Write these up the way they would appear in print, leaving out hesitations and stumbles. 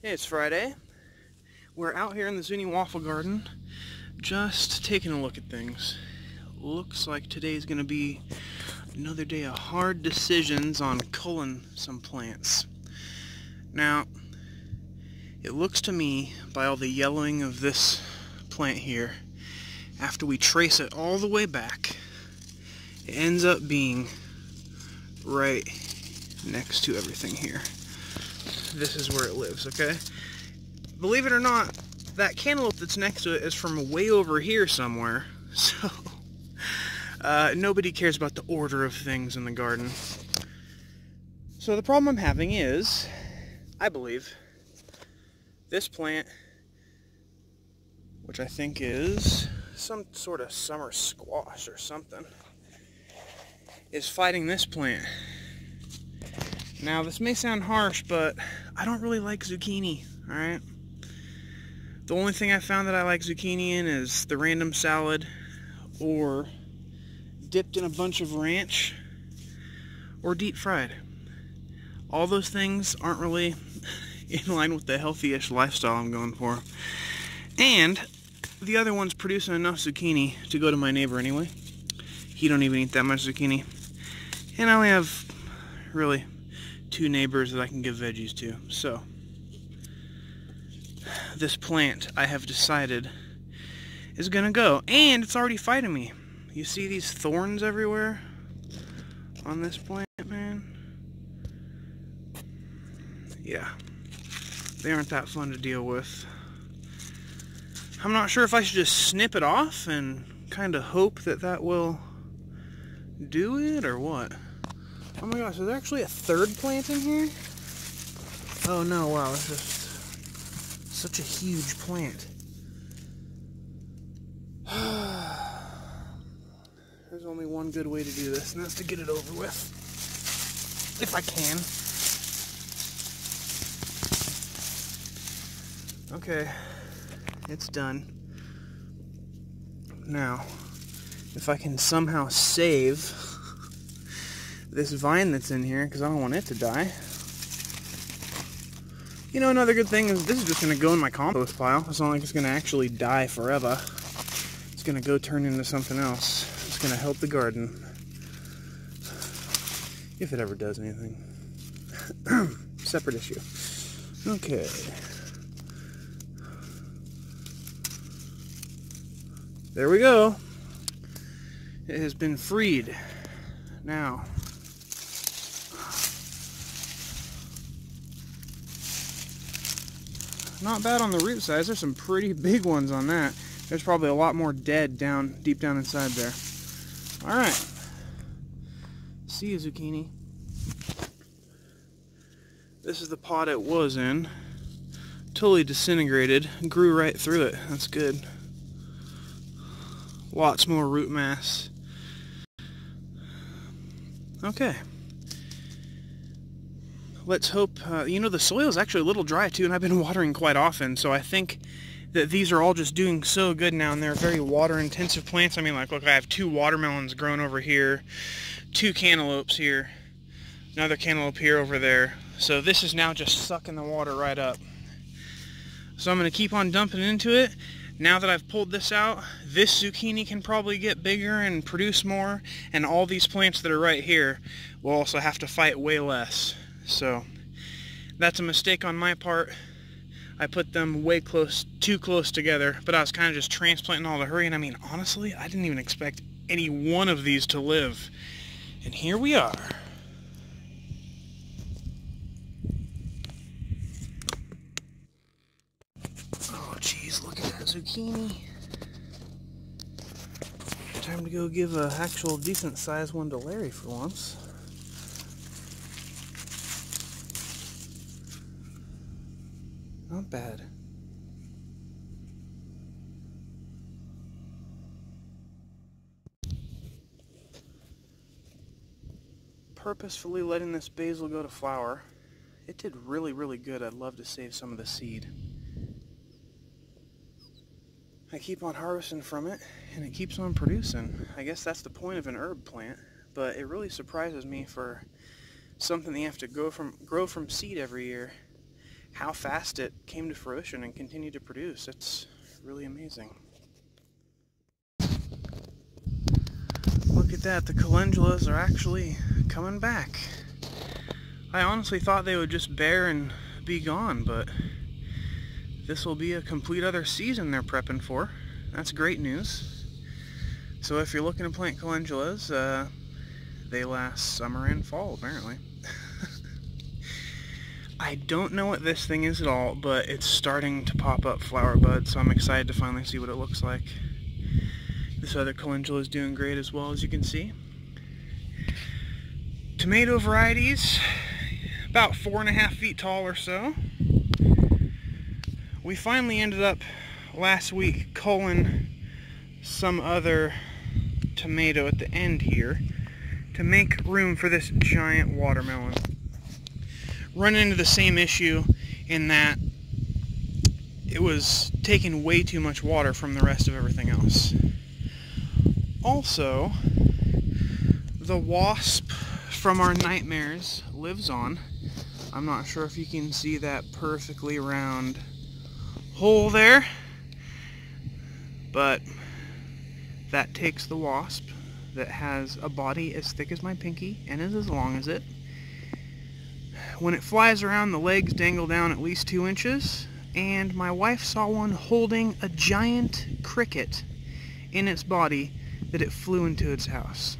Hey, it's Friday. We're out here in the Zuni waffle garden, just taking a look at things. Looks like today's gonna be another day of hard decisions on culling some plants. Now, it looks to me, by all the yellowing of this plant here, after we trace it all the way back, it ends up being right next to everything here. This is where it lives, okay? Believe it or not, that cantaloupe that's next to it is from way over here somewhere. So, nobody cares about the order of things in the garden. So the problem I'm having is, I believe, this plant, which I think is some sort of summer squash or something, is fighting this plant. Now, this may sound harsh, but I don't really like zucchini, alright? The only thing I found that I like zucchini in is the random salad, or dipped in a bunch of ranch, or deep fried. All those things aren't really in line with the healthy-ish lifestyle I'm going for. And the other one's producing enough zucchini to go to my neighbor anyway. He don't even eat that much zucchini. And I only have, really, 2 neighbors that I can give veggies to. So, this plant, I have decided, is gonna go. And it's already fighting me. You see these thorns everywhere on this plant, man? Yeah. They aren't that fun to deal with. I'm not sure if I should just snip it off and kind of hope that that will do it or what. Oh my gosh, is there actually a third plant in here? Oh no, wow, it's just such a huge plant. There's only one good way to do this, and that's to get it over with. If I can. Okay, it's done. Now, if I can somehow save this vine that's in here, because I don't want it to die. You know, another good thing is this is just going to go in my compost pile. It's not like it's going to actually die forever. It's going to go turn into something else. It's going to help the garden. If it ever does anything. Separate issue. Okay. There we go. It has been freed. Now, not bad on the root size. There's some pretty big ones on that. There's probably a lot more dead deep down inside there. Alright. See you, zucchini. This is the pot it was in. Totally disintegrated. Grew right through it. That's good. Lots more root mass. Okay. Let's hope, you know, the soil is actually a little dry too, and I've been watering quite often, so I think that these are all just doing so good now, and they're very water-intensive plants. I mean, like, look, I have 2 watermelons growing over here, 2 cantaloupes here, another cantaloupe here over there. So this is now just sucking the water right up. So I'm going to keep on dumping into it. Now that I've pulled this out, this zucchini can probably get bigger and produce more, and all these plants that are right here will also have to fight way less. So that's a mistake on my part. I put them too close together, but I was kind of just transplanting all the hurry, and I mean, honestly, I didn't even expect any one of these to live. And here we are. Oh geez, look at that zucchini. Time to go give an actual decent sized one to Larry for once. Not bad. Purposefully letting this basil go to flower. It did really, really good. I'd love to save some of the seed. I keep on harvesting from it, and it keeps on producing. I guess that's the point of an herb plant, but it really surprises me for something that you have to grow from seed every year, how fast it came to fruition and continued to produce. It's really amazing. Look at that, the calendulas are actually coming back. I honestly thought they would just bear and be gone, but this will be a complete other season they're prepping for. That's great news. So if you're looking to plant calendulas, they last summer and fall apparently. I don't know what this thing is at all, but it's starting to pop up flower buds, so I'm excited to finally see what it looks like. This other calendula is doing great as well, as you can see. Tomato varieties, about 4.5 feet tall or so. We finally ended up last week culling some other tomato at the end here to make room for this giant watermelon. Run into the same issue in that it was taking way too much water from the rest of everything else. Also, the wasp from our nightmares lives on. I'm not sure if you can see that perfectly round hole there, but that takes the wasp that has a body as thick as my pinky and is as long as it. When it flies around, the legs dangle down at least 2 inches, and my wife saw one holding a giant cricket in its body that it flew into its house.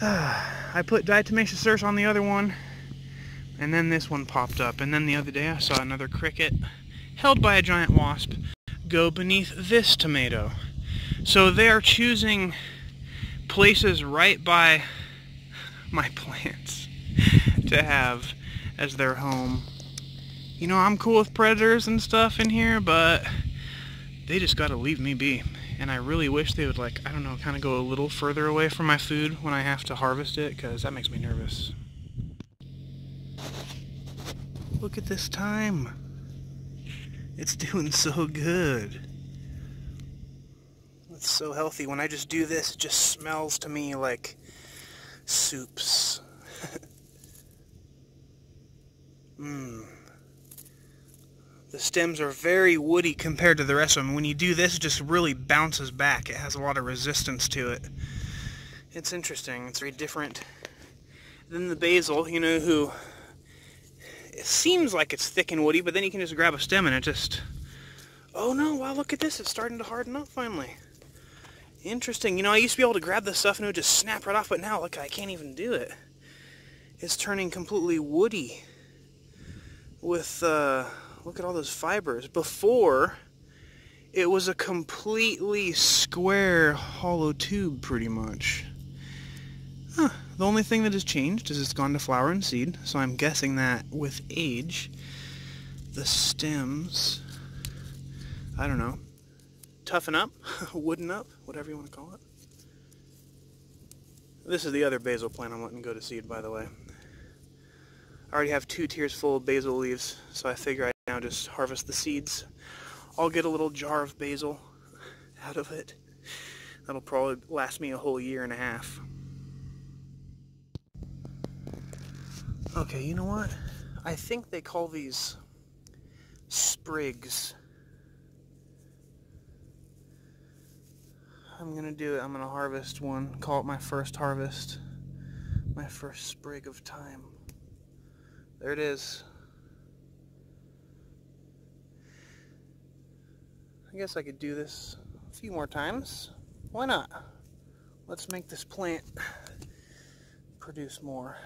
I put diatomaceous earth on the other one, and then this one popped up, and then the other day I saw another cricket held by a giant wasp go beneath this tomato. So they are choosing places right by my plants to have as their home. You know, I'm cool with predators and stuff in here, but they just gotta leave me be. And I really wish they would, like, I don't know, kind of go a little further away from my food when I have to harvest it, because that makes me nervous. Look at this thyme. It's doing so good. It's so healthy. When I just do this, it just smells to me like soups. The stems are very woody compared to the rest of them. When you do this, it just really bounces back. It has a lot of resistance to it. It's interesting. It's very different than the basil, you know, who it seems like it's thick and woody, but then you can just grab a stem and it just, oh no, wow, look at this. It's starting to harden up finally. Interesting. You know, I used to be able to grab this stuff and it would just snap right off, but now, look, I can't even do it. It's turning completely woody with, look at all those fibers. Before, it was a completely square, hollow tube, pretty much. Huh. The only thing that has changed is it's gone to flower and seed, so I'm guessing that with age, the stems, I don't know, toughen up, wooden up, whatever you want to call it. This is the other basil plant I'm letting go to seed, by the way. I already have 2 tiers full of basil leaves, so I figure I now just harvest the seeds. I'll get a little jar of basil out of it. That'll probably last me a whole 1.5 years. Okay, you know what? I think they call these sprigs. I'm gonna do it. I'm gonna harvest one. Call it my first harvest. My first sprig of thyme. There it is. I guess I could do this a few more times. Why not? Let's make this plant produce more.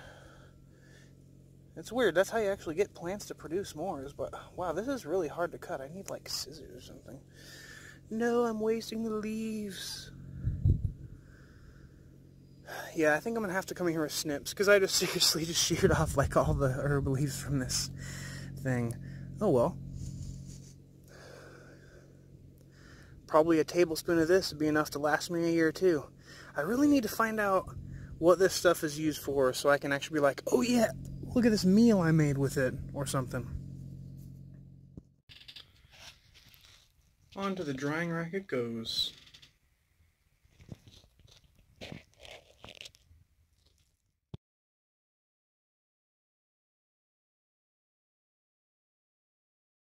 It's weird. That's how you actually get plants to produce more. But wow, this is really hard to cut. I need like scissors or something. No, I'm wasting the leaves. Yeah, I think I'm gonna have to come in here with snips because I just seriously just sheared off like all the herb leaves from this thing. Oh well. Probably a tablespoon of this would be enough to last me a year or 2. I really need to find out what this stuff is used for so I can actually be like, oh yeah, look at this meal I made with it or something. Onto the drying rack it goes.